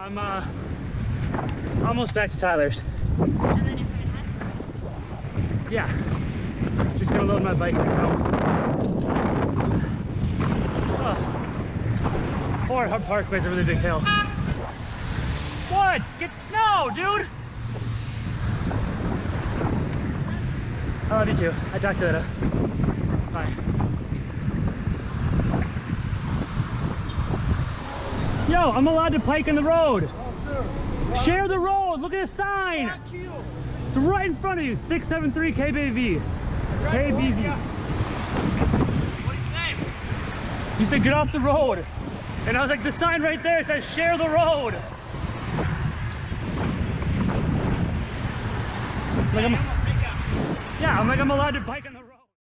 I'm almost back to Tyler's. And then you're going home? Yeah. Just gonna load my bike right now. Oh. Ford Parkway is a really big hill. What? No, dude! I love you too. I talk to you later. Bye. Yo, I'm allowed to bike on the road. Oh, sir. Share the road. Look at the sign. Thank you. It's right in front of you. 673 KBV. KBV. What's your name? He said, get off the road. And I was like, the sign right there says, share the road. Like I'm allowed to bike on the road.